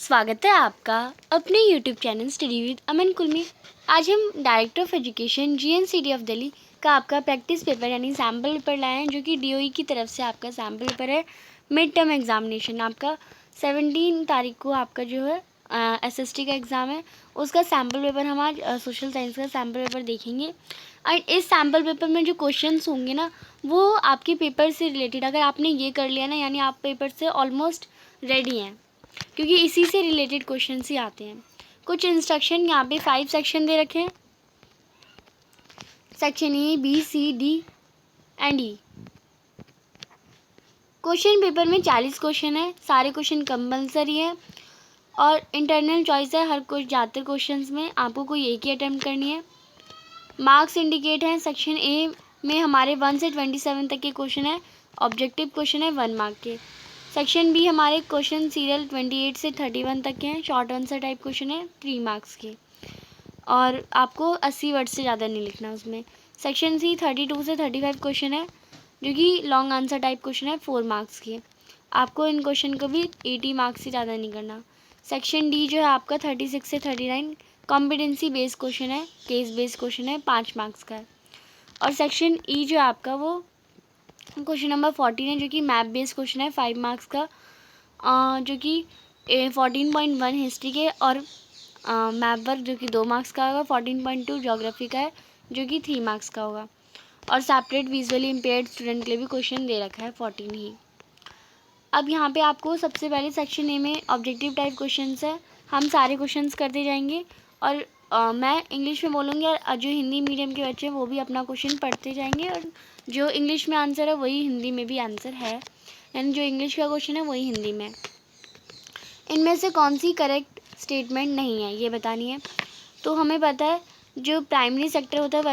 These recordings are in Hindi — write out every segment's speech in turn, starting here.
स्वागत है आपका अपने यूट्यूब चैनल स्टडी विद अमन कुल में। आज हम director of education GNCT of Delhi का आपका प्रैक्टिस पेपर यानी सैम्पल पेपर लाए हैं, जो कि डीओई की तरफ से आपका सैम्पल पेपर है। मिड टर्म एग्जामिनेशन आपका 17 तारीख को आपका जो है एसएसटी का एग्ज़ाम है, उसका सैम्पल पेपर हम आज सोशल साइंस का सैम्पल पेपर देखेंगे। एंड इस सैम्पल पेपर में जो क्वेश्चंस होंगे ना, वो आपके पेपर से रिलेटेड, अगर आपने ये कर लिया ना, यानी आप पेपर से ऑलमोस्ट रेडी हैं, क्योंकि इसी से रिलेटेड क्वेश्चन ही आते हैं। कुछ इंस्ट्रक्शन यहाँ पे 5 सेक्शन दे रखे हैं, section A B C D and E. Question paper में 40 क्वेश्चन है, सारे क्वेश्चन कंपल्सरी है और इंटरनल चॉइस है। हर कुछ ज़्यादातर क्वेश्चंस में आपको कोई एक ही अटैम्प्ट करनी है। मार्क्स इंडिकेट हैं। सेक्शन ए में हमारे 1 से 27 तक के क्वेश्चन है, ऑब्जेक्टिव क्वेश्चन है 1 मार्क के। सेक्शन बी हमारे क्वेश्चन सीरियल 28 से 31 तक के हैं, शॉर्ट आंसर टाइप क्वेश्चन है 3 मार्क्स के, और आपको 80 वर्ड से ज़्यादा नहीं लिखना उसमें। सेक्शन सी 32 से 35 क्वेश्चन है, जो कि लॉन्ग आंसर टाइप क्वेश्चन है 4 मार्क्स के। आपको इन क्वेश्चन को भी 80 मार्क्स से ज़्यादा नहीं करना। सेक्शन डी जो है आपका 36 से 39 कॉम्पिटेंसी बेस्ड क्वेश्चन है, केस बेस्ड क्वेश्चन है, 5 मार्क्स का है। और सेक्शन ई जो है आपका वो क्वेश्चन नंबर 14 है, जो कि मैप बेस्ड क्वेश्चन है 5 मार्क्स का, जो कि 14.1 हिस्ट्री के और मैप वर्क जो कि 2 मार्क्स का होगा। 14.2 ज्योग्राफी का है, जो कि 3 मार्क्स का होगा। और सेपरेट विजुअली इम्पेयर्ड स्टूडेंट के लिए भी क्वेश्चन दे रखा है 14 ही। अब यहाँ पे आपको सबसे पहले सेक्शन ए में ऑब्जेक्टिव टाइप क्वेश्चंस है, हम सारे क्वेश्चंस करते जाएंगे और मैं इंग्लिश में बोलूँगी, और जो हिंदी मीडियम के बच्चे हैं वो भी अपना क्वेश्चन पढ़ते जाएंगे, और जो इंग्लिश में आंसर है वही हिंदी में भी आंसर है, यानी जो इंग्लिश का क्वेश्चन है वही हिंदी में। इनमें से कौन सी करेक्ट स्टेटमेंट नहीं है ये बतानी है। तो हमें पता है जो प्राइमरी सेक्टर होता है वो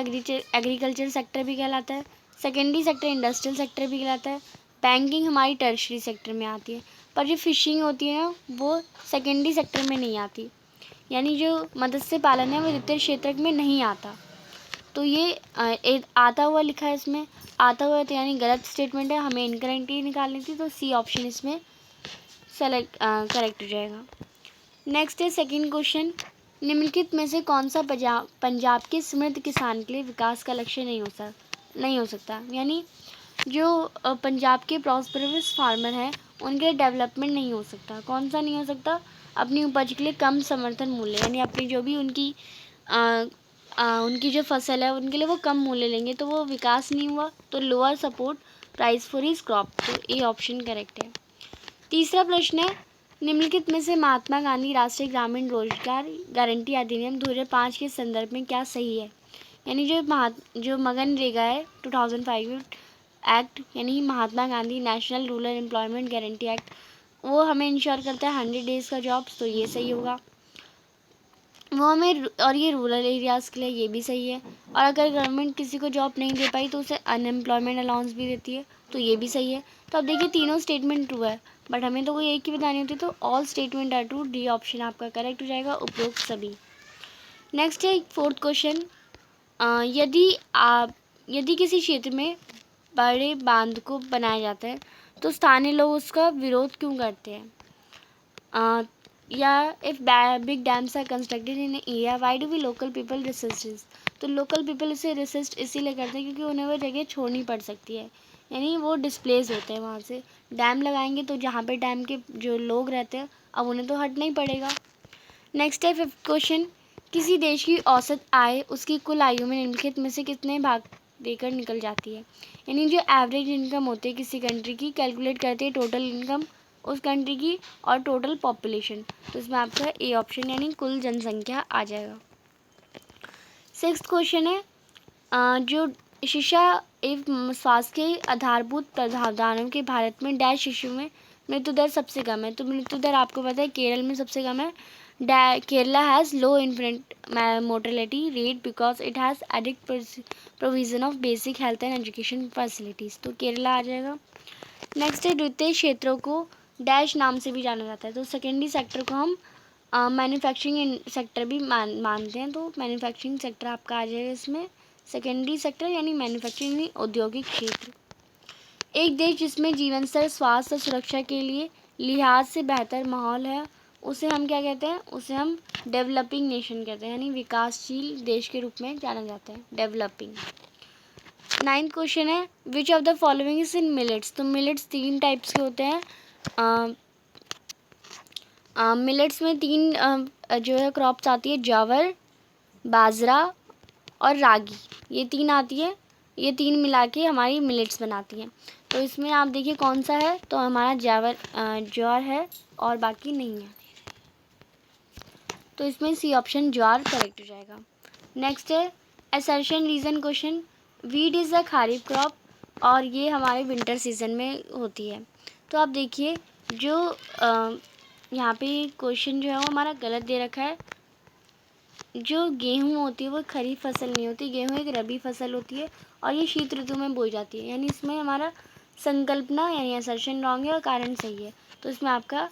एग्रीकल्चर सेक्टर भी कहलाता है, सेकेंडरी सेक्टर इंडस्ट्रियल सेक्टर भी कहलाता है, बैंकिंग हमारी टर्शरी सेक्टर में आती है, पर जो फिशिंग होती है ना वो सेकेंडरी सेक्टर में नहीं आती, यानी जो मत्स्य पालन है वो द्वितीय क्षेत्र में नहीं आता। तो ये आता हुआ लिखा है इसमें, आता हुआ तो यानी गलत स्टेटमेंट है, हमें इनकरेक्टली निकालनी थी, तो सी ऑप्शन इसमें करेक्ट हो जाएगा। नेक्स्ट है सेकंड क्वेश्चन, निम्नलिखित में से कौन सा पंजाब के समृद्ध किसान के लिए विकास का लक्ष्य नहीं हो सकता, यानी जो पंजाब के प्रॉस्परस फार्मर हैं उनके लिए डेवलपमेंट नहीं हो सकता। कौन सा नहीं हो सकता? अपनी उपज के लिए कम समर्थन मूल्य, यानी अपनी जो भी उनकी जो फसल है उनके लिए वो कम मूल्य लेंगे, तो वो विकास नहीं हुआ। तो lower support price for his crop, तो ए ऑप्शन करेक्ट है। तीसरा प्रश्न है, निम्नलिखित में से महात्मा गांधी राष्ट्रीय ग्रामीण रोजगार गारंटी अधिनियम 2005 के संदर्भ में क्या सही है, यानी जो मनरेगा है 2005 एक्ट, यानी Mahatma Gandhi national rural employment guarantee act, वो हमें इंश्योर करता है 100 डेज़ का जॉब्स, तो ये सही होगा। वो हमें, और ये रूरल एरियाज़ के लिए ये भी सही है। और अगर गवर्नमेंट किसी को जॉब नहीं दे पाई तो उसे अनएम्प्लॉयमेंट अलाउंस भी देती है, तो ये भी सही है। तो अब देखिए तीनों स्टेटमेंट ट्रू है, बट हमें तो कोई एक ही बतानी होती, तो all statement are true, D option आपका करेक्ट हो जाएगा, उपरोक्त सभी। नेक्स्ट है फोर्थ क्वेश्चन, यदि किसी क्षेत्र में बड़े बांध को बनाया जाता है तो स्थानीय लोग उसका विरोध क्यों करते हैं, या if big dams are constructed in area why do we local people resist. तो लोकल पीपल इसे रेसिस्ट इसीलिए करते हैं क्योंकि उन्हें वो जगह छोड़नी पड़ सकती है, यानी वो डिस्प्लेस होते हैं वहाँ से। डैम लगाएंगे तो जहाँ पे डैम के जो लोग रहते हैं अब उन्हें तो हटना ही पड़ेगा। नेक्स्ट है फिफ्थ क्वेश्चन, किसी देश की औसत आय उसकी कुल आयु में निम्नलिखित में से कितने भाग देकर निकल जाती है, यानी जो एवरेज इनकम होती है किसी कंट्री की, कैलकुलेट करते हैं टोटल इनकम उस कंट्री की और टोटल पॉपुलेशन, तो इसमें आपका ए ऑप्शन यानी कुल जनसंख्या आ जाएगा। सिक्स्थ क्वेश्चन है, जो शिक्षा एवं स्वास्थ्य के आधारभूत प्रावधानों के भारत में डैश शिशु में मृत्यु दर सबसे कम है। तो मृत्यु दर आपको पता है केरल में सबसे कम है। Kerala has low infant mortality rate because it has addict provision of basic health and education facilities, तो केरला आ जाएगा। नेक्स्ट है द्वितीय क्षेत्रों को डैश नाम से भी जाना जाता है, तो सेकेंडरी सेक्टर को हम मैन्युफैक्चरिंग सेक्टर भी मानते हैं, तो मैन्युफैक्चरिंग सेक्टर आपका आ जाएगा इसमें, सेकेंडरी सेक्टर यानी मैन्युफैक्चरिंग औद्योगिक क्षेत्र। एक देश जिसमें जीवन स्तर स्वास्थ्य और सुरक्षा के लिए लिहाज से बेहतर माहौल है उसे हम क्या कहते हैं, उसे हम डेवलपिंग नेशन कहते हैं, यानी विकासशील देश के रूप में जाना जाता है, डेवलपिंग। 9th क्वेश्चन है विच of the following is in millets. तो मिलेट्स 3 टाइप्स के होते हैं। मिलेट्स में 3 जो है क्रॉप्स आती है, ज्वार, बाजरा और रागी, ये 3 आती है। ये 3 मिला के हमारी मिलेट्स बनाती हैं। तो इसमें आप देखिए कौन सा है, तो हमारा ज्वार है और बाकी नहीं है, तो इसमें सी ऑप्शन ज्वार करेक्ट हो जाएगा। नेक्स्ट है assertion reason question. Wheat is a kharif crop और ये हमारे विंटर सीजन में होती है। तो आप देखिए जो यहाँ पे क्वेश्चन जो है वो हमारा गलत दे रखा है। जो गेहूँ होती है वो खरीफ फसल नहीं होती, गेहूँ एक रबी फसल होती है और ये शीत ऋतु में बोई जाती है, यानी इसमें हमारा संकल्पना यानी असर्शन रॉन्ग है और कारण सही है। तो इसमें आपका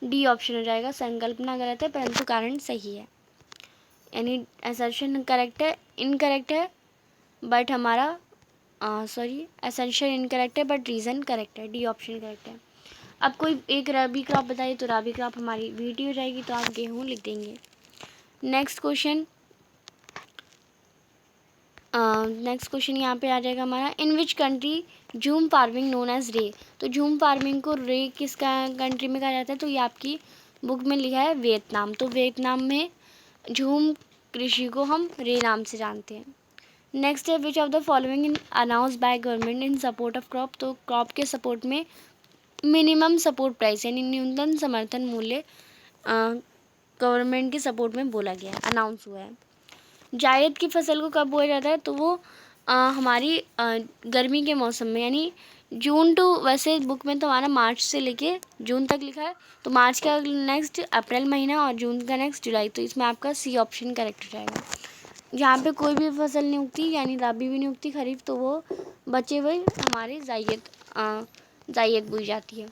डी ऑप्शन हो जाएगा, संकल्पना गलत है परंतु कारण सही है, यानी असर्शन करेक्ट है, इनकरेक्ट है बट हमारा असर्शन इनकरेक्ट है बट रीज़न करेक्ट है, डी ऑप्शन करेक्ट है। अब कोई एक रबी क्रॉप बताइए, तो रबी क्रॉप हमारी वीट ही हो जाएगी, तो आप गेहूँ लिख देंगे। नेक्स्ट क्वेश्चन यहाँ पे आ जाएगा हमारा, इन विच कंट्री झूम फार्मिंग नोन एज रे। तो झूम फार्मिंग को रे किस कंट्री में कहा जाता है, तो ये आपकी बुक में लिखा है वियतनाम। तो वियतनाम में झूम कृषि को हम रे नाम से जानते हैं। नेक्स्ट है विच of the following in announce by government in support of crop. तो क्रॉप के सपोर्ट में मिनिमम सपोर्ट प्राइस यानी न्यूनतम समर्थन मूल्य गवर्नमेंट के सपोर्ट में बोला गया है, अनाउंस हुआ है। जायद की फसल को कब बोया जाता है, तो वो हमारी गर्मी के मौसम में, यानी जून टू, वैसे बुक में तो हमारा मार्च से लेके जून तक लिखा है, तो मार्च का नेक्स्ट अप्रैल महीना और जून का नेक्स्ट जुलाई, तो इसमें आपका सी ऑप्शन करेक्ट हो जाएगा। जहाँ पे कोई भी फसल नहीं उगती यानी रबी भी नहीं उगती खरीफ, तो वो बचे हुए हमारे जायद बोई जाती है।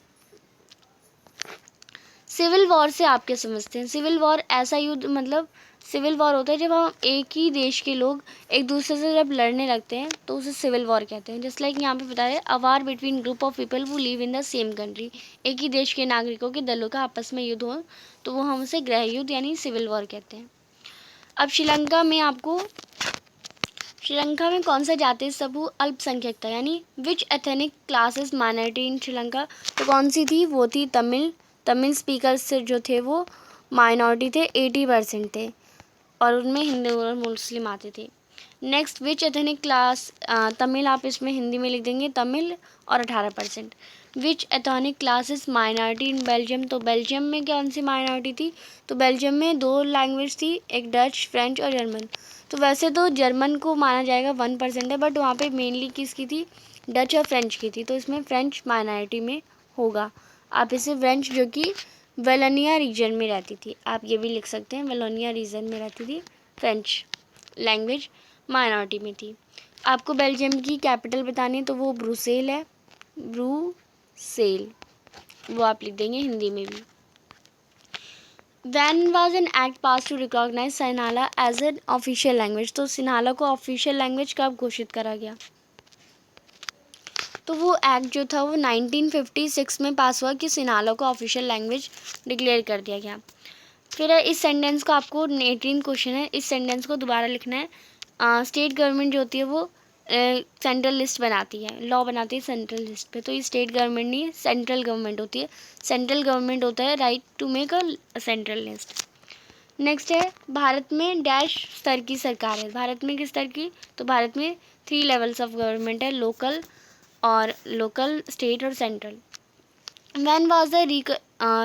सिविल वॉर से आप क्या समझते हैं। सिविल वॉर ऐसा युद्ध, मतलब सिविल वॉर होता है जब हम एक ही देश के लोग एक दूसरे से जब लड़ने लगते हैं तो उसे सिविल वॉर कहते हैं। जस्ट लाइक यहाँ पे बताया a war between group of people who live in the same country. एक ही देश के नागरिकों के दलों का आपस में युद्ध हो तो वो हम उसे गृह युद्ध यानी सिविल वॉर कहते हैं। अब श्रीलंका में कौन सा जातीय समूह अल्पसंख्यक था, यानी which ethnic classes minority in Sri Lanka. तो कौन सी थी, वो थी तमिल स्पीकर्स जो थे वो माइनॉरिटी थे, 80% थे और उनमें हिंदू और मुस्लिम आते थे। Next which ethnic class, Tamil आप इसमें हिंदी में लिख देंगे तमिल और 18%। Which ethnic classes minority in Belgium. तो बेल्जियम में कौन सी माइनॉरिटी थी, तो बेल्जियम में 2 लैंग्वेज थी, एक डच, फ्रेंच और जर्मन। तो वैसे तो जर्मन को माना जाएगा 1% है, बट वहाँ पे मेनली किसकी थी, डच और फ्रेंच की थी, तो इसमें फ्रेंच माइनॉरिटी में होगा। आप इसे फ्रेंच जो कि वेलोनिया रीजन में रहती थी, आप ये भी लिख सकते हैं, वेलोनिया रीजन में रहती थी, फ्रेंच लैंग्वेज माइनॉरिटी में थी। आपको बेल्जियम की कैपिटल बतानी है तो वो ब्रुसेल है, ब्रूसेल, वो आप लिख देंगे हिंदी में भी। When was an act passed to recognize Sinhala as an official language। तो सिन्हाला को ऑफिशियल लैंग्वेज कब घोषित करा गया, तो वो एक्ट जो था वो 1956 में पास हुआ कि सिन्हाला को ऑफिशियल लैंग्वेज डिक्लेयर कर दिया गया। फिर इस सेंटेंस को आपको 18 क्वेश्चन है, इस सेंटेंस को दोबारा लिखना है। स्टेट गवर्नमेंट जो होती है वो सेंट्रल लिस्ट बनाती है, लॉ बनाती है सेंट्रल लिस्ट पे, तो ये स्टेट गवर्नमेंट नहीं, सेंट्रल गवर्नमेंट होती है। सेंट्रल गवर्नमेंट होता है right to make a central list. Next है भारत में डैश स्तर की सरकार है। भारत में किस स्तर की, तो भारत में 3 लेवल्स ऑफ गवर्नमेंट है, लोकल, स्टेट और central. When was the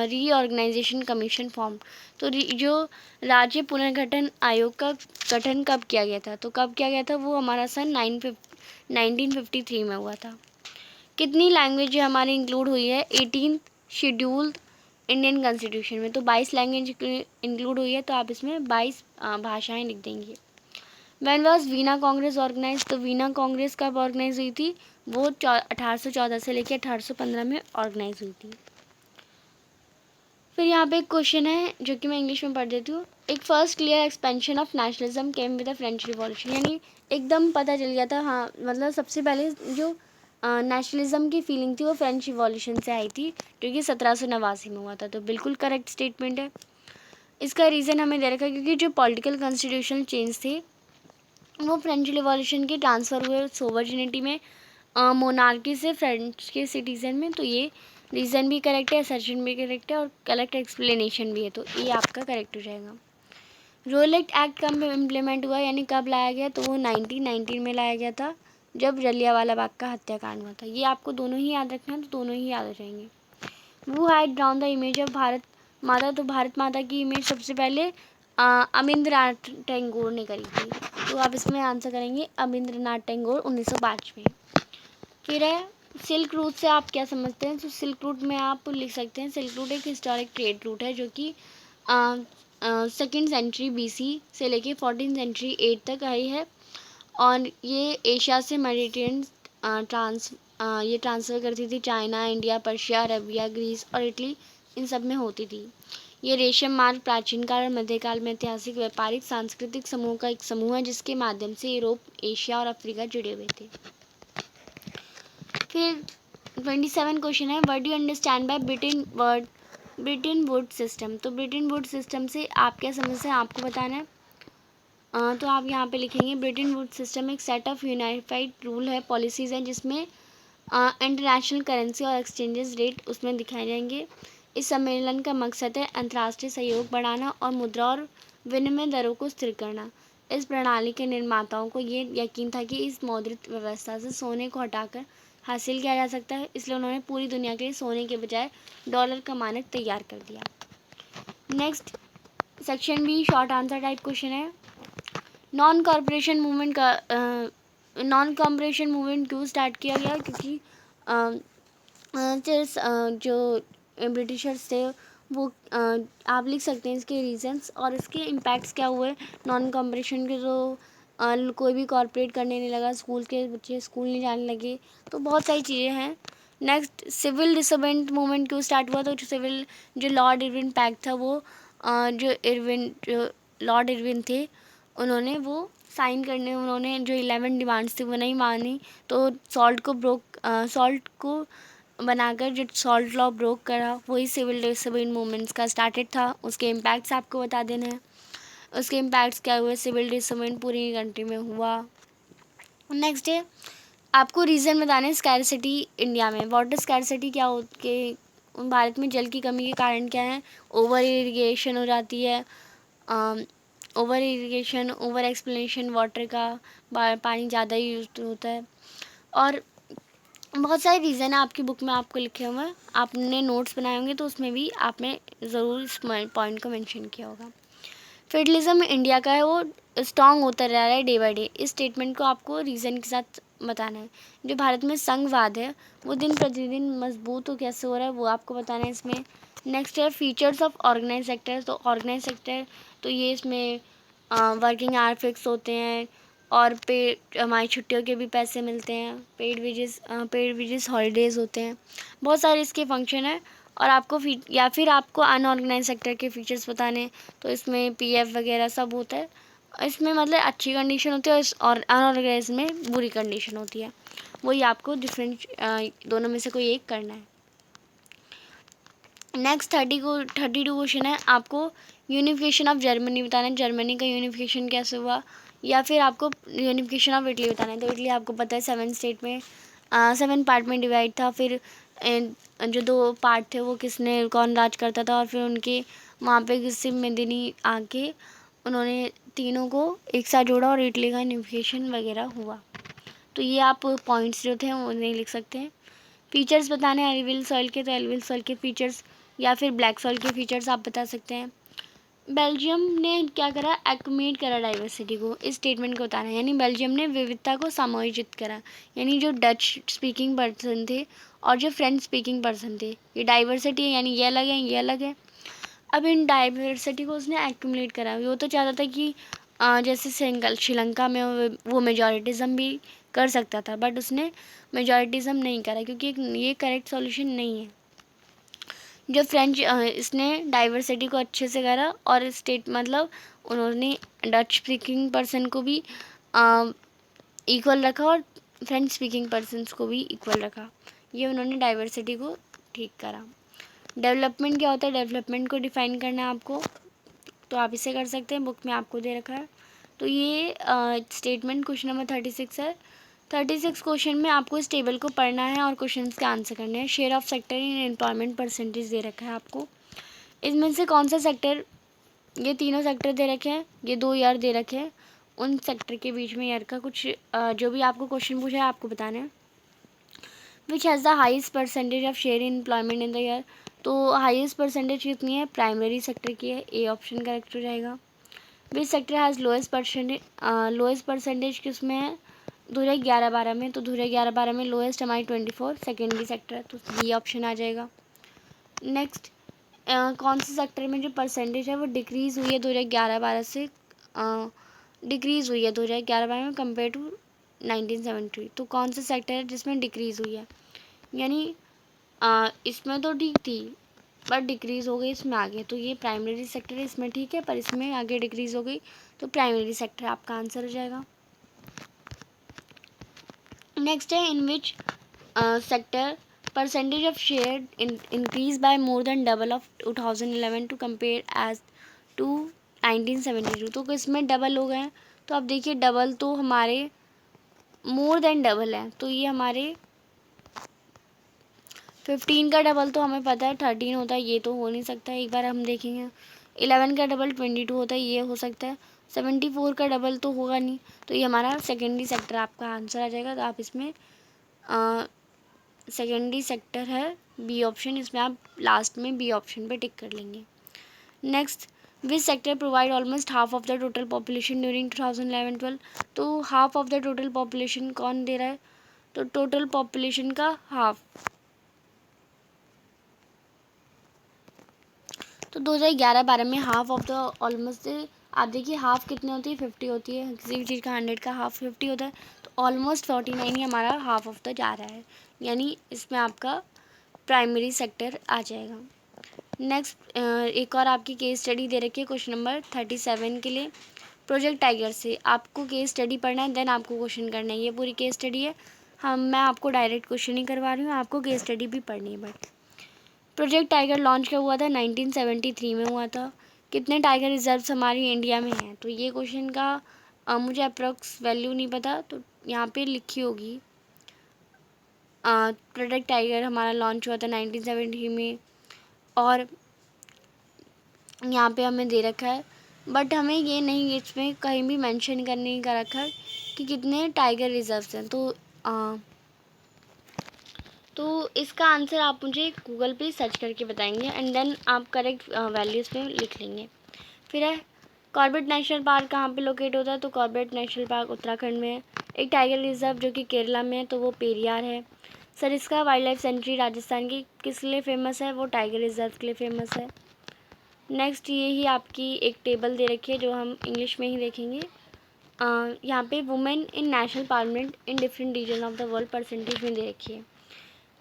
reorganisation commission form. तो जो राज्य पुनर्गठन आयोग का गठन कब किया गया था, तो कब किया गया था, वो हमारा सन 1953 में हुआ था। कितनी लैंग्वेज हमारी इंक्लूड हुई है 18 शेड्यूल इंडियन कॉन्स्टिट्यूशन में, तो 22 लैंग्वेज इंक्लूड हुई है, तो आप इसमें 22 भाषाएं लिख देंगे। When was Vienna Congress organise. तो वीना कांग्रेस कब ऑर्गेनाइज हुई थी, वो 1814 से लेकर 1815 में ऑर्गेनाइज हुई थी। फिर यहाँ पे एक क्वेश्चन है जो कि मैं इंग्लिश में पढ़ देती हूँ। एक first clear expansion of nationalism came with the French revolution, यानी एकदम पता चल गया था, हाँ मतलब सबसे पहले जो नेशनलिज्म की फीलिंग थी वो फ्रेंच रिवॉल्यूशन से आई थी, जो कि 1789 में हुआ था। तो बिल्कुल करेक्ट स्टेटमेंट है। इसका रीज़न हमें दे रखा है क्योंकि जो पॉलिटिकल कॉन्स्टिट्यूशनल चेंज थे वो फ्रेंच रिवॉल्यूशन के ट्रांसफ़र हुए सोवर्जिनिटी में, मोनार्की से फ्रेंच के सिटीज़न में। तो ये रीज़न भी करेक्ट है, असर्शन भी करेक्ट है और करेक्ट एक्सप्लेनेशन भी है। तो ये आपका करेक्ट हो जाएगा। रोलेट एक्ट कब इम्प्लीमेंट हुआ यानी कब लाया गया, तो वो 1919 में लाया गया था, जब जलियांवाला बाग का हत्याकांड हुआ था। ये आपको दोनों ही याद रखना है, तो दोनों ही याद हो जाएंगे। वो had drawn the image of Bharat माता, तो भारत माता की इमेज सबसे पहले अमिंद्रनाथ टैगोर ने करी थी। तो आप इसमें आंसर करेंगे अमिंद्रनाथ टैगोर 1905 में। फिर है सिल्क रूट से आप क्या समझते हैं, तो सिल्क रूट में आप लिख सकते हैं सिल्क रूट एक हिस्टोरिक ट्रेड रूट है जो कि सेकेंड सेंचुरी BC से लेके 14 सेंचुरी 8 तक आई है, और ये एशिया से मेडिटेरेनियन ये ट्रांसफ़र करती थी China, India, Persia, Arabia, Greece और इटली, इन सब में होती थी। ये रेशम मार्ग प्राचीन काल और मध्यकाल में ऐतिहासिक, व्यापारिक, सांस्कृतिक समूह का एक समूह है जिसके माध्यम से यूरोप, एशिया और अफ्रीका जुड़े हुए थे। फिर 27 क्वेश्चन है, what do you understand by Britain would system. तो ब्रिटेन वुड सिस्टम से आप क्या समझते हैं, आपको बताना है। तो आप यहाँ पे लिखेंगे ब्रिटेन वुड सिस्टम एक सेट ऑफ यूनाइफाइड रूल है, पॉलिसीज़ हैं जिसमें इंटरनेशनल करेंसी और एक्सचेंजेस रेट उसमें दिखाए जाएंगे। इस सम्मेलन का मकसद है अंतर्राष्ट्रीय सहयोग बढ़ाना और मुद्रा और विनिमय दरों को स्थिर करना। इस प्रणाली के निर्माताओं को ये यकीन था कि इस मौद्रिक व्यवस्था से सोने को हटाकर हासिल किया जा सकता है, इसलिए उन्होंने पूरी दुनिया के लिए सोने के बजाय डॉलर का मानक तैयार कर दिया। Next section B short answer type question है, नॉन कॉरपोरेशन मूवमेंट क्यों स्टार्ट किया गया, क्योंकि जो ब्रिटिशर्स थे वो आप लिख सकते हैं इसके रीजंस और इसके इम्पैक्ट्स क्या हुए। नॉन कॉरपोरेशन के जो कोई भी कॉरपोरेट करने नहीं लगा, स्कूल के बच्चे स्कूल नहीं जाने लगे, तो बहुत सारी चीज़ें हैं। नेक्स्ट सिविल डिसोबेडिएंट मूवमेंट क्यों स्टार्ट हुआ, तो जो लॉर्ड इरविन पैक्ट था वो जो लॉर्ड इरविन थे उन्होंने वो साइन करने, उन्होंने जो 11 डिमांड्स थी वो नहीं मानी, तो सॉल्ट को बनाकर जो सॉल्ट लॉ ब्रोक करा वही सिविल डिसोबेडिएंट मूवमेंट्स का स्टार्टेड था। उसके इम्पैक्ट्स आपको बता देने हैं, उसके इम्पैक्ट्स क्या हुए, सिविल डिसोबेडिएंट पूरी कंट्री में हुआ। नेक्स्ट है आपको रीज़न बताना है स्कैरसिटी इंडिया में, वाटर स्कैरसिटी क्या हो के भारत में जल की कमी के कारण क्या है, ओवर इरिगेशन हो जाती है, over irrigation, over explanation water का, पानी ज़्यादा यूज होता है, और बहुत सारे रीज़न है आपकी बुक में आपको लिखे हुए हैं, आपने नोट्स बनाए होंगे तो उसमें भी आपने ज़रूर इस पॉइंट को मेंशन किया होगा। फेडरलिज्म इंडिया का है वो स्ट्रॉन्ग होता जा रहा है डे बाय डे, इस स्टेटमेंट को आपको रीज़न के साथ बताना है। जो भारत में संघवाद है वो दिन प्रतिदिन मजबूत हो कैसे हो रहा है वो आपको बताना है इसमें। नेक्स्ट है फीचर्स ऑफ ऑर्गेनाइज सेक्टर, तो ऑर्गेनाइज सेक्टर तो ये इसमें वर्किंग आवर फिक्स होते हैं और पेड हमारी छुट्टियों के भी पैसे मिलते हैं, पेड विजेस हॉलीडेज़ होते हैं, बहुत सारे इसके फंक्शन है। और आपको या फिर आपको अनऑर्गेनाइज सेक्टर के फीचर्स बताने, तो इसमें PF वगैरह सब होता है, इसमें मतलब अच्छी कंडीशन होती है और अनऑर्गेनाइज में बुरी कंडीशन होती है, वही आपको दोनों में से कोई एक करना है। नेक्स्ट 32 क्वेश्चन है, आपको यूनिफिकेशन ऑफ जर्मनी बताना है, जर्मनी का यूनिफिकेशन कैसे हुआ, या फिर आपको यूनिफिकेशन ऑफ इटली बताना है। तो इटली आपको पता है 7 पार्ट में डिवाइड था, फिर जो 2 पार्ट थे वो कौन राज करता था, और फिर उनके वहाँ पे किसी मेदिनी आके उन्होंने तीनों को एक साथ जोड़ा और इटली का यूनिफिकेशन वगैरह हुआ। तो ये आप पॉइंट्स जो थे वो नहीं लिख सकते हैं। फीचर्स बताने हैं एल्वियल सॉइल के, तो एल्वियल सॉइल के फीचर्स या फिर ब्लैक सॉइल के फीचर्स आप बता सकते हैं। बेल्जियम ने क्या करा, एक्यूमुलेट करा डाइवर्सिटी को, इस स्टेटमेंट को बताना है, यानी बेल्जियम ने विविधता को समायोजित करा, यानी जो डच स्पीकिंग पर्सन थे और जो फ्रेंच स्पीकिंग पर्सन थे, ये डाइवर्सिटी है यानी ये अलग है ये अलग है। अब इन डाइवर्सिटी को उसने एक्यूमुलेट करा, वो तो चाहता था कि जैसे श्रीलंका में वो मेजॉरिटिज़म भी कर सकता था, बट उसने मेजॉरिटिज़म नहीं करा क्योंकि ये करेक्ट सॉल्यूशन नहीं है। जो फ्रेंच इसने डाइवर्सिटी को अच्छे से करा और स्टेट मतलब उन्होंने डच स्पीकिंग पर्सन को भी इक्वल रखा और फ्रेंच स्पीकिंग पर्सन्स को भी इक्वल रखा। ये उन्होंने डाइवर्सिटी को ठीक करा। डेवलपमेंट क्या होता है, डेवलपमेंट को डिफाइन करना है आपको, तो आप इसे कर सकते हैं, बुक में आपको दे रखा है। तो ये स्टेटमेंट क्वेश्चन नंबर 36 है। 36 क्वेश्चन में आपको इस टेबल को पढ़ना है और क्वेश्चन के आंसर करने हैं। Share of sector in employment percentage दे रखा है आपको। इसमें से कौन सा सेक्टर, ये तीनों सेक्टर दे रखे हैं, ये 2 ईयर दे रखे हैं, उन सेक्टर के बीच में ईयर का कुछ जो भी आपको क्वेश्चन पूछा है आपको बताना है। Which has the highest percentage of share in employment in the year, तो हाईएस्ट परसेंटेज कितनी है, प्राइमरी सेक्टर की है, ए ऑप्शन करेक्ट हो जाएगा। Which sector has lowest percentage किस में है, 2011-12 में, तो 2011-12 में लोएस्ट हमारी 24 सेकेंडरी सेक्टर है, तो ये ऑप्शन आ जाएगा। नेक्स्ट कौन से सेक्टर में जो परसेंटेज है वो डिक्रीज़ हुई है 2011-12 से, डिक्रीज़ हुई है 2011-12 में कंपेयर टू 1970, तो कौन सा सेक्टर है जिसमें डिक्रीज़ हुई है, यानी इसमें तो ठीक थी बट डिक्रीज़ हो गई, इसमें आगे, तो ये प्राइमरी सेक्टर है, इसमें ठीक है पर इसमें आगे डिक्रीज़ हो गई, तो प्राइमरी सेक्टर आपका आंसर हो जाएगा। नेक्स्ट है in which sector percentage of share increase by more than double of 2011 to compare as to 1972, तो इसमें डबल हो गए हैं, तो अब देखिए डबल तो हमारे मोर देन डबल है, तो ये हमारे 15 का डबल तो हमें पता है 13 होता है, ये तो हो नहीं सकता है, एक बार हम देखेंगे। 11 का डबल 22 होता है, ये हो सकता है। 74 का डबल तो होगा नहीं, तो ये हमारा सेकेंडरी सेक्टर आपका आंसर आ जाएगा। तो आप इसमें सेकेंडरी सेक्टर है बी ऑप्शन, इसमें आप लास्ट में बी ऑप्शन पे टिक कर लेंगे। Next, which sector provide almost half of the total population during 2011-12, तो half of the total population कौन दे रहा है, तो टोटल पॉपुलेशन का हाफ, तो 2011-12 में हाफ ऑफ द ऑलमोस्ट, आप देखिए हाफ कितनी होती है, 50 होती है, किसी भी चीज़ का 100 का हाफ 50 होता है, तो ऑलमोस्ट 49 ही हमारा हाफ ऑफ द जा रहा है, यानी इसमें आपका प्राइमरी सेक्टर आ जाएगा। नेक्स्ट एक और आपकी केस स्टडी दे रखी है क्वेश्चन नंबर 37 के लिए। प्रोजेक्ट टाइगर से आपको केस स्टडी पढ़ना है, देन आपको क्वेश्चन करना है, ये पूरी केस स्टडी है। मैं आपको डायरेक्ट क्वेश्चन ही करवा रही हूँ, आपको केस स्टडी भी पढ़नी है। बट प्रोजेक्ट टाइगर लॉन्च कब हुआ था, 1973 में हुआ था। कितने टाइगर रिजर्व्स हमारी इंडिया में हैं, तो ये क्वेश्चन का मुझे अप्रॉक्स वैल्यू नहीं पता, तो यहाँ पे लिखी होगी। प्रोजेक्ट टाइगर हमारा लॉन्च हुआ था 1973 में, और यहाँ पे हमें दे रखा है, बट हमें ये नहीं, इसमें कहीं भी मेंशन करने का रखा है कि कितने टाइगर रिजर्व्स हैं, तो इसका आंसर आप मुझे गूगल पे सर्च करके बताएंगे, एंड देन आप करेक्ट वैल्यूज़ पे लिख लेंगे। फिर है कॉर्बेट नेशनल पार्क कहाँ पे लोकेट होता है, तो कॉर्बेट नेशनल पार्क उत्तराखंड में है। एक टाइगर रिजर्व जो कि केरला में है, तो वो पेरियार है। Sariska wild life sanctuary Rajasthan की किस लिए फेमस है, वो टाइगर रिजर्व के लिए फेमस है। नेक्स्ट ये ही आपकी एक टेबल दे रखी है जो हम इंग्लिश में ही देखेंगे। यहाँ पे women in national parliament in different region of the world percentage में दे रखी है।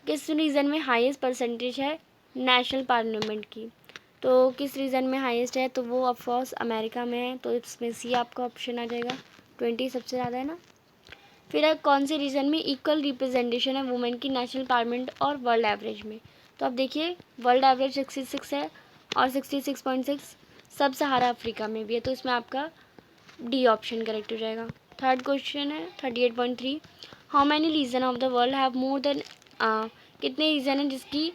किस रीज़न में हाईएस्ट परसेंटेज है नेशनल पार्लियामेंट की, तो किस रीज़न में हाईएस्ट है, तो वो ऑफकोर्स अमेरिका में है, तो इसमें सी आपका ऑप्शन आ जाएगा, 20 सबसे ज़्यादा है ना। फिर है कौन से रीजन में इक्वल रिप्रेजेंटेशन है वुमेन की नेशनल पार्लियामेंट और वर्ल्ड एवरेज में, तो अब देखिए वर्ल्ड एवरेज 66 है और 66.6 सब सहारा अफ्रीका में भी है, तो इसमें आपका डी ऑप्शन करेक्ट हो जाएगा। थर्ड क्वेश्चन है 38.3, how many region of the world have more than, कितने रीजन है जिसकी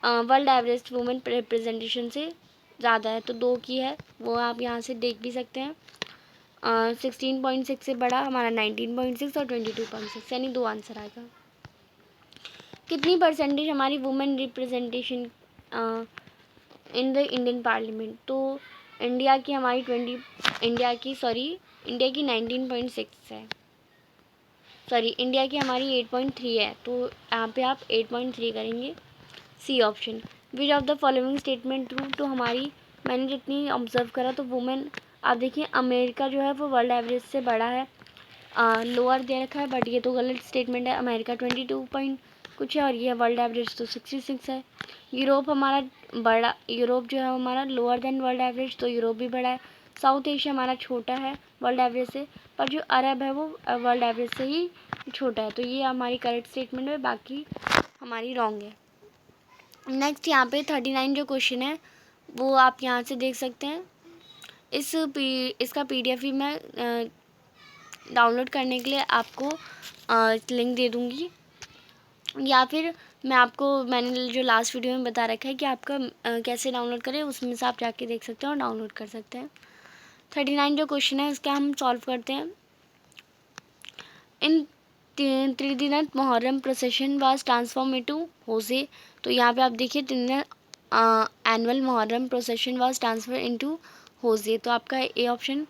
वर्ल्ड एवरेज वुमेन रिप्रेजेंटेशन से ज़्यादा है, तो 2 की है, वो आप यहाँ से देख भी सकते हैं। 16.6 से बड़ा हमारा 19.6 और 22.6, यानी 2 आंसर आएगा। कितनी परसेंटेज हमारी women representation in the Indian parliament, तो इंडिया की 19.6 है, सॉरी इंडिया की हमारी 8.3 है, तो यहाँ पे आप 8.3 करेंगे, C option. Which of the following statement true, तो हमारी मैंने जितनी ऑब्जर्व करा तो वुमेन, आप देखिए अमेरिका जो है वो वर्ल्ड एवरेज से बड़ा है, लोअर दे रखा है, बट ये तो गलत स्टेटमेंट है। अमेरिका 22 पॉइंट कुछ है और ये वर्ल्ड एवरेज तो 66 है। यूरोप हमारा बड़ा, यूरोप जो है हमारा लोअर देन वर्ल्ड एवरेज, तो यूरोप भी बड़ा है, साउथ एशिया हमारा छोटा है वर्ल्ड एवरेज से, पर जो अरब है वो वर्ल्ड एवरेज से ही छोटा है। तो ये हमारी करेक्ट स्टेटमेंट है, बाकी हमारी रॉन्ग है। नेक्स्ट यहाँ पे 39 जो क्वेश्चन है वो आप यहाँ से देख सकते हैं। इसका PDF भी मैं डाउनलोड करने के लिए आपको लिंक दे दूँगी, या फिर मैंने जो लास्ट वीडियो में बता रखा है कि आपका कैसे डाउनलोड करें, उसमें से आप जाके देख सकते हैं और डाउनलोड कर सकते हैं। 39 जो क्वेश्चन है उसका हम सॉल्व करते हैं। In Trinidad Muharram procession was transform into Hosay. तो यहाँ पे आप देखिए annual Muharram procession was transfer into Hosay, तो आपका A option.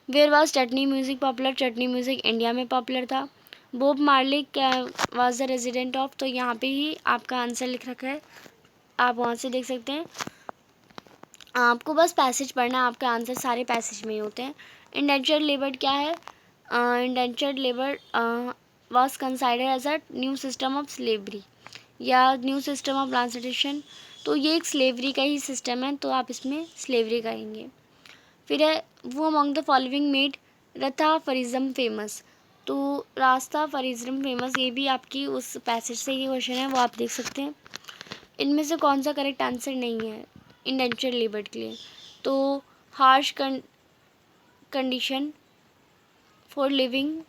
Where was chutney music popular, chutney music India में पॉपुलर था। बॉब मार्ली क्या वाज द रेजिडेंट ऑफ, तो यहाँ पे ही आपका आंसर लिख रखा है, आप वहाँ से देख सकते हैं। आपको बस पैसेज पढ़ना है, आपके आंसर सारे पैसेज में ही होते हैं। इंडेंचर्ड लेबर क्या है? Indentured labour was considered as a new system of slavery या न्यू सिस्टम ऑफ ट्रांसपोर्टेशन, तो ये एक स्लेवरी का ही सिस्टम है, तो आप इसमें स्लेवरी करेंगे। फिर है वो among the following made Rastafarianism famous, तो रास्ताफरिज्म फेमस, ये भी आपकी उस पैसेज से ही क्वेश्चन है, वो आप देख सकते हैं। इनमें से कौन सा करेक्ट आंसर नहीं है इंडेंचर्ड लेबर के लिए? तो harsh condition for living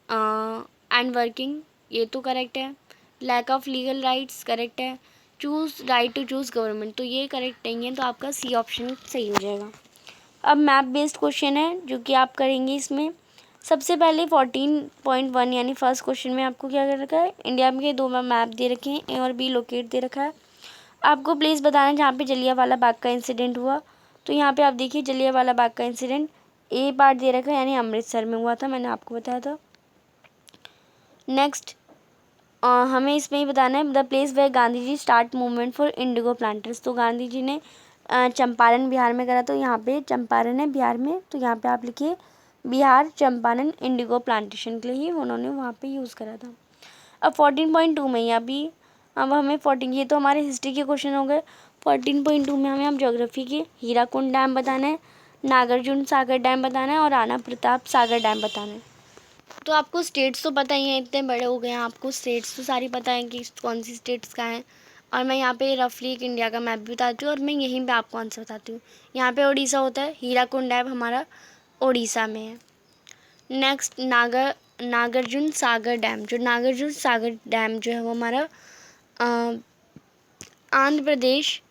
and working, ये तो करेक्ट है। Lack of legal rights correct है। Choose right to choose government, तो ये करेक्ट नहीं है, तो आपका सी ऑप्शन सही हो जाएगा। अब मैप बेस्ड क्वेश्चन है जो कि आप करेंगे। इसमें सबसे पहले 14.1 यानी फर्स्ट क्वेश्चन में आपको क्या कर रखा है, इंडिया में दो मैप दे रखे हैं, ए और बी लोकेट दे रखा है। आपको प्लेस बताना है जहाँ पे जलियांवाला बाग का इंसिडेंट हुआ, तो यहाँ पे आप देखिए जलियांवाला बाग का इंसिडेंट ए पार्ट दे रखा है, यानी अमृतसर में हुआ था, मैंने आपको बताया था। नेक्स्ट हमें इसमें ही बताना है the place where Gandhi ji start movement for indigo planters, तो गांधी जी ने चंपारण बिहार में करा, तो यहाँ पे चंपारण है बिहार में, तो यहाँ पे आप लिखिए बिहार चंपारण इंडिगो प्लांटेशन के लिए ही उन्होंने वहाँ पे यूज़ करा था। अब 14.2 में अब हमें 14, ये तो हमारे हिस्ट्री के क्वेश्चन हो गए। 14.2 में हमें अब ज्योग्राफी के हीराकुंड डैम बताना है, नागार्जुन सागर डैम बताना है और राणा प्रताप सागर डैम बताना है। तो आपको स्टेट्स तो पता ही हैं, इतने बड़े हो गए हैं, आपको स्टेट्स तो सारी पता है कि कौन सी स्टेट्स का है। और मैं यहाँ पे रफली एक इंडिया का मैप भी बताती हूँ और मैं यहीं पे आपको आंसर बताती हूँ। यहाँ पे उड़ीसा होता है, हीराकुंड डैम हमारा उड़ीसा में है। नेक्स्ट नागार्जुन सागर डैम, जो नागार्जुन सागर डैम जो है वो हमारा आंध्र प्रदेश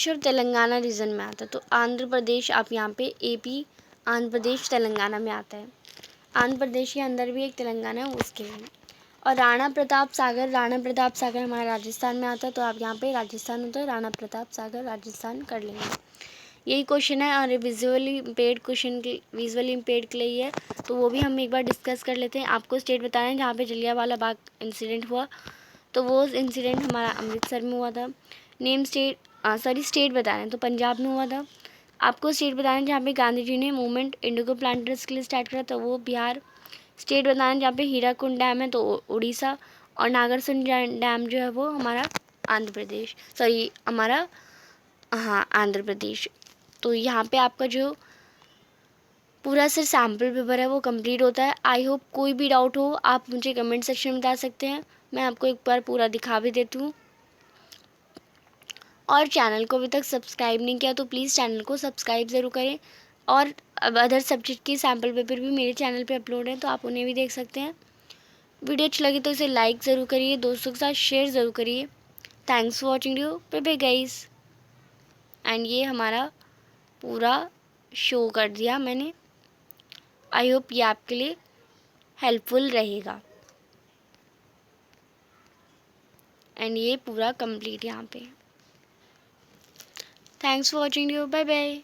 और तेलंगाना रीजन में आता है। तो आंध्र प्रदेश आप यहाँ पे AP, आंध्र प्रदेश तेलंगाना में आता है। आंध्र प्रदेश के अंदर भी एक तेलंगाना है उसके लिए। और राणा प्रताप सागर हमारा राजस्थान में आता है, तो आप यहाँ पे राजस्थान होता है, राणा प्रताप सागर राजस्थान कर लेंगे। यही क्वेश्चन है और विजुअली इम्पेयर्ड के लिए है, तो वो भी हम एक बार डिस्कस कर लेते हैं। आपको स्टेट बताना है जहाँ पे जलियांवाला बाग इंसिडेंट हुआ, तो वो इंसिडेंट हमारा अमृतसर में हुआ था। स्टेट बताना है, तो पंजाब में हुआ था। आपको स्टेट बताना है जहाँ पे गांधी जी ने मूवमेंट इंडिगो प्लांटर्स के लिए स्टार्ट करा, तो वो बिहार। स्टेट बताना है जहाँ पे हीराकुंड डैम है, तो उड़ीसा। और नागार्जुन डैम जो है वो हमारा आंध्र प्रदेश। तो यहाँ पे आपका जो पूरा सर सैम्पल पेपर है वो कंप्लीट होता है। आई होप कोई भी डाउट हो आप मुझे कमेंट सेक्शन में बता सकते हैं, मैं आपको एक बार पूरा दिखा भी देती हूँ। और चैनल को अभी तक सब्सक्राइब नहीं किया तो प्लीज़ चैनल को सब्सक्राइब ज़रूर करें। और अब अदर सब्जेक्ट के सैम्पल पेपर भी मेरे चैनल पे अपलोड हैं, तो आप उन्हें भी देख सकते हैं। वीडियो अच्छी लगी तो इसे लाइक ज़रूर करिए, दोस्तों के साथ शेयर ज़रूर करिए। Thanks for watching video, bye bye guys. And ये हमारा पूरा शो कर दिया मैंने। आई होप ये आपके लिए हेल्पफुल रहेगा। एंड ये पूरा कंप्लीट यहाँ पे। Thanks for watching video, bye bye.